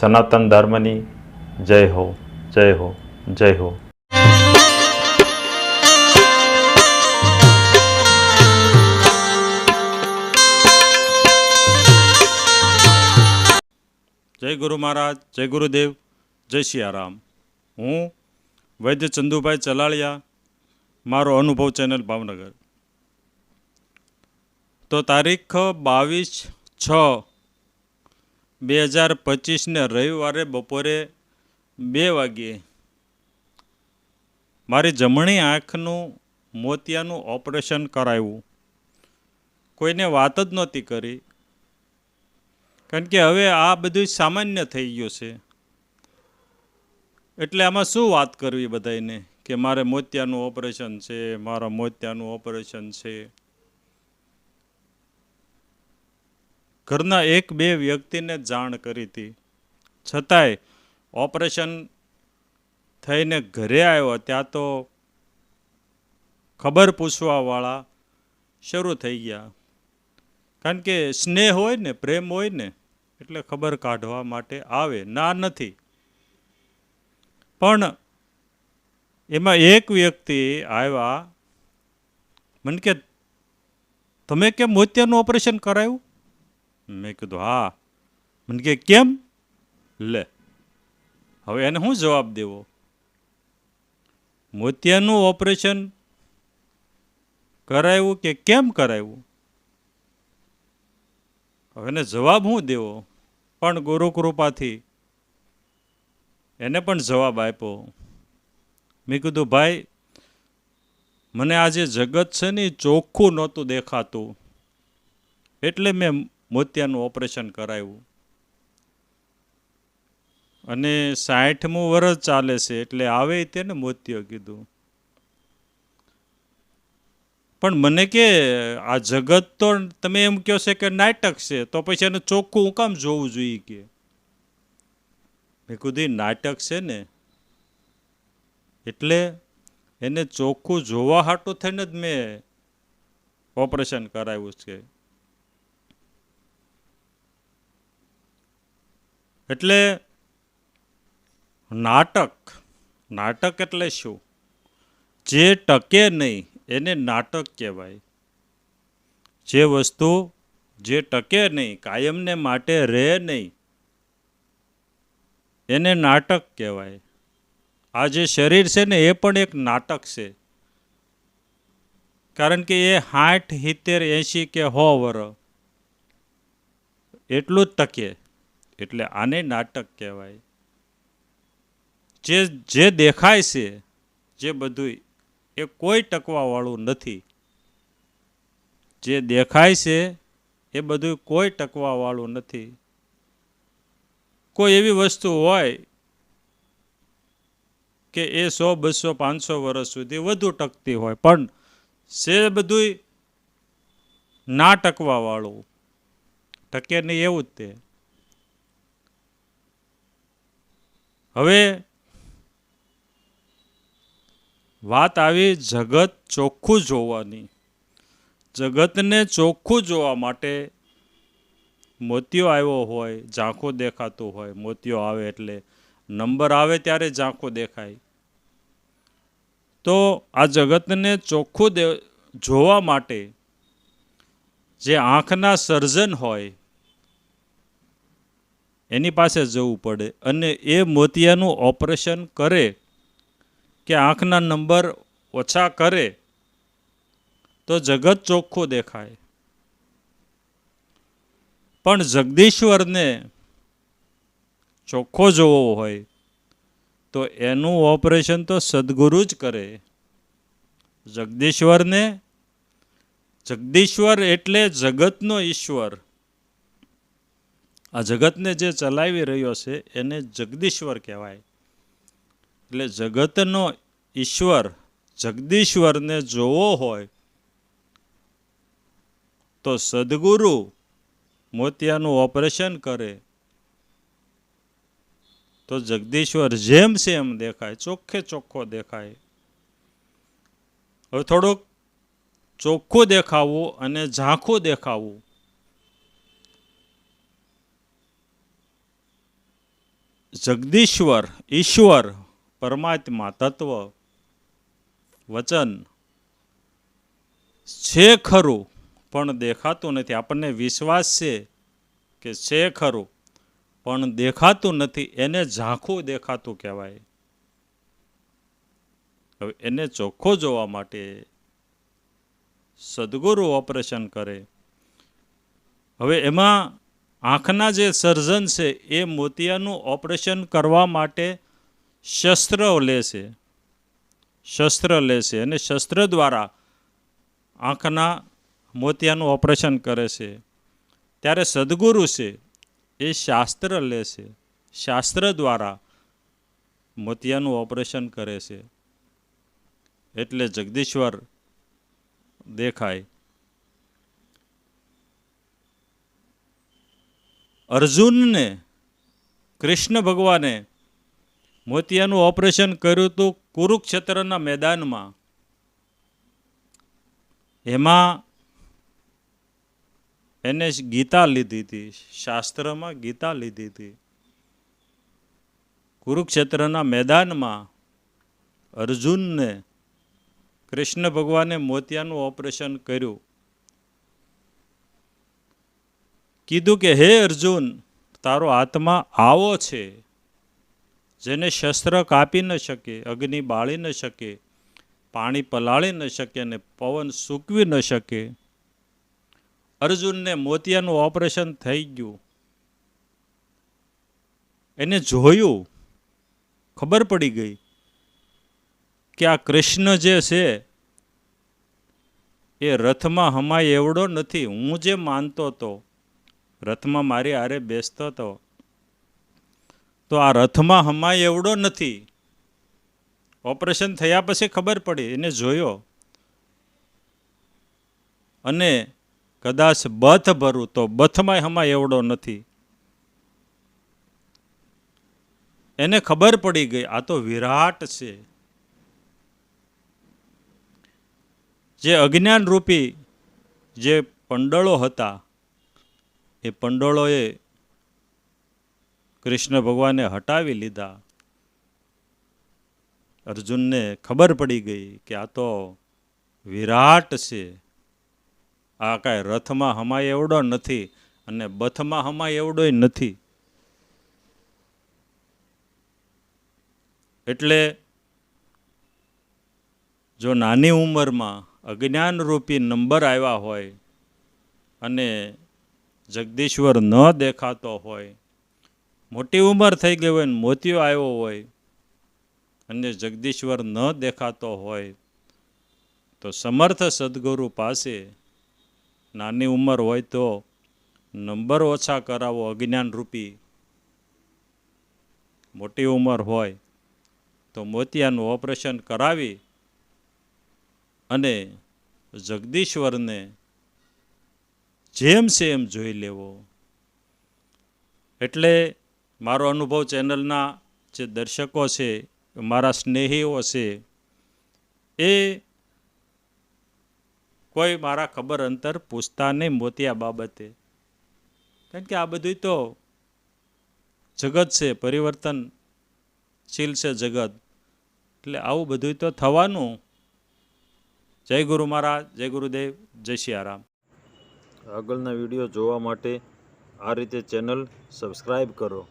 સનાતન ધર્મની જય હો, જય હો, જય હો. જય ગુરુ મહારાજ, જય ગુરુદેવ, જય સિયારામ. હું વૈદ્ય ચંદુભાઈ ચલાળિયા, મારો અનુભવ ચેનલ ભાવનગર. તો તારીખ 22/6/2025 રવિવારે બપોરે 2 વાગ્યે મારી જમણી આંખનું મોતિયાનું ઓપરેશન કરાવ્યું. કોઈને વાત જ નહોતી કરી, કારણ કે હવે આ બધું સામાન્ય થઈ ગયું છે. એટલે આમાં શું વાત કરવી બધાને કે મારે મોતિયાનું ઓપરેશન છે, મારા મોતિયાનું ઓપરેશન છે. ઘરના 1-2 વ્યક્તિને જાણ કરી હતી, છતાંય ઓપરેશન થઈને ઘરે આવ્યો ત્યાં તો ખબર પૂછવાવાળા શરૂ થઈ ગયા. કારણ કે સ્નેહ હોય ને, પ્રેમ હોય ને, એટલે ખબર કાઢવા માટે આવે, ના નથી. પણ એમાં એક વ્યક્તિ આવ્યા, મને કે તમે કેમ મોતિયાનું ઓપરેશન કરાવ્યું? મેં કીધું હા. મને કે કેમ? લે, હવે એને શું જવાબ દેવો? મોતિયાનું ઓપરેશન કરાવ્યું કે કેમ કરાવ્યું? હવે એને જવાબ શું દેવો? પણ ગુરુ કૃપાથી એને પણ જવાબ આપ્યો. મેં કીધું ભાઈ, મને આ જે જગત છે ને એ ચોખ્ખું નહોતું દેખાતું, એટલે મેં મોતિયાનું ઓપરેશન કરાવ્યું. અને 60મું વર્ષ ચાલે છે, એટલે આવે તેને મોતિયો કીધું. પણ મને કે આ જગત તો તમે એમ કહો છો કે નાટક છે, તો પછી એને ચોખ્ખું હું કામ જોવું જોઈએ કે? મેં કીધું નાટક છે ને, એટલે એને ચોખ્ખું જોવા હાટું થઈને જ મેં ઓપરેશન કરાવ્યું છે. એટલે નાટક એટલે શું? જે ટકે નહીં એને નાટક કહેવાય. જે વસ્તુ જે ટકે નહીં, કાયમને માટે રહે નહીં, એને નાટક કહેવાય. આ જે શરીર છે ને એ પણ એક નાટક છે. કારણ કે એ 60, 70, 80 કે 100 વર્ષ એટલું જ ટકે, એટલે આને નાટક કહેવાય. જે દેખાય છે, જે બધું, એ કોઈ ટકવાવાળું નથી. જે દેખાય છે એ બધું કોઈ ટકવાવાળું નથી. કોઈ એવી વસ્તુ હોય કે એ 100, 200, 500 વર્ષ સુધી વધુ ટકતી હોય, પણ છે બધું ના ટકવાવાળું, ટકે નહીં એવું જ તે. હવે વાત આવી જગત ચોખ્ખું જોવાની. જગતને ચોખ્ખું જોવા માટે મોતિયો આવ્યો હોય, ઝાંખું દેખાતું હોય. મોતિયો આવે એટલે નંબર આવે ત્યારે ઝાંખું દેખાય. તો આ જગતને ચોખ્ખું જોવા માટે જે આંખના સર્જન હોય એની પાસે જવું પડે, અને એ મોતિયાનું ઓપરેશન કરે કે આંખના નંબર ઓછા કરે તો જગત ચોખ્ખું દેખાય. પણ જગદીશ્વરને ચોખ્ખો જોવો હોય તો એનું ઓપરેશન તો સદગુરુ જ કરે. જગદીશ્વર એટલે જગતનો ઈશ્વર. આ જગતને જે ચલાવી રહ્યો છે એને જગદીશ્વર કહેવાય. એટલે જગતનો ઈશ્વર જગદીશ્વરને જોવો હોય તો સદગુરુ મોતિયાનું ઓપરેશન કરે તો જગદીશ્વર જેમ છે એમ દેખાય, ચોખ્ખો દેખાય. હવે થોડુંક ચોખ્ખું દેખાવું અને ઝાંખું દેખાવું જગદીશ્વર ઈશ્વર પરમાત્મા તત્વ વચન છે ખરું પણ દેખાતું નથી. આપણને વિશ્વાસ છે કે છે ખરું પણ દેખાતું નથી, એને ઝાંખું દેખાતું કહેવાય. હવે એને ચોખ્ખો જોવા માટે સદગુરુ ઓપરેશન કરે. હવે એમાં આંખના જે સર્જન છે એ મોતિયાનું ઓપરેશન કરવા માટે શસ્ત્ર લે છે અને શસ્ત્ર દ્વારા આંખના મોતિયાનું ઓપરેશન કરે છે. ત્યારે સદગુરુ છે એ શાસ્ત્ર લે છે, શાસ્ત્ર દ્વારા મોતિયાનું ઓપરેશન કરે છે. એટલે જગદીશ્વર દેખાય. અર્જુનને કૃષ્ણ ભગવાને મોતિયાનું ઓપરેશન કર્યું હતું કુરુક્ષેત્રના મેદાનમાં. એમાં એને ગીતા લીધી હતી, શાસ્ત્રમાં ગીતા લીધી હતી. કુરુક્ષેત્રના મેદાનમાં અર્જુનને કૃષ્ણ ભગવાને મોતિયાનું ઓપરેશન કર્યું. કીધું કે હે અર્જુન, તારો આત્મા આવો છે જેને શસ્ત્ર કાપી ન શકે, અગ્નિ બાળી ન શકે, પાણી પલાળી ન શકે અને પવન સૂકવી ન શકે. અર્જુનને મોતિયાનું ઓપરેશન થઈ ગયું. એને જોયું, ખબર પડી ગઈ કે આ કૃષ્ણ જે છે એ રથમાં હમાય એવડો નથી. હું જે માનતો હતો, રથમાં મારી હારે બેસતો હતો, તો આ રથમાં હમાય એવડો નથી. ઓપરેશન થયા પછી ખબર પડી, એને જોયો. અને કદાચ બથ ભરું તો બથમાં હમાય એવડો નથી. એને ખબર પડી ગઈ આ તો વિરાટ છે. જે અજ્ઞાન રૂપી જે પંડળો હતા એ પંડળોએ કૃષ્ણ ભગવાને હટાવી લીધા. અર્જુનને ખબર પડી ગઈ કે આ તો વિરાટ છે, આ કાંઈ રથમાં હમાય એવડો નથી અને બથમાં હમાય એવડોય નથી. એટલે જો નાની ઉંમરમાં અજ્ઞાન રૂપી નંબર આવ્યા હોય અને જગદીશ્વર ન દેખાતો હોય, મોટી ઉંમર થઈ ગઈ હોય ને મોતિયો આવ્યો હોય અને જગદીશ્વર ન દેખાતો હોય, તો સમર્થ સદગુરુ પાસે નાની ઉંમર હોય તો નંબર ઓછા કરાવો અજ્ઞાન રૂપી. મોટી ઉંમર હોય તો મોતિયાનું ઓપરેશન કરાવી અને જગદીશ્વરને જેમ છે એમ જોઈ લેવો. એટલે મારો અનુભવ ચેનલના જે દર્શકો છે, મારા સ્નેહીઓ છે, એ કોઈ મારા ખબર અંતર પૂછતા નહીં મોતિયા બાબતે. કારણ કે આ બધું તો જગત છે, પરિવર્તનશીલ છે જગત. એટલે આવું બધું તો થવાનું. જય ગુરુ મહારાજ, જય ગુરુદેવ, જય સિયારામ. આગળના વિડીયો જોવા માટે આ રીતે ચેનલ સબસ્ક્રાઈબ કરો.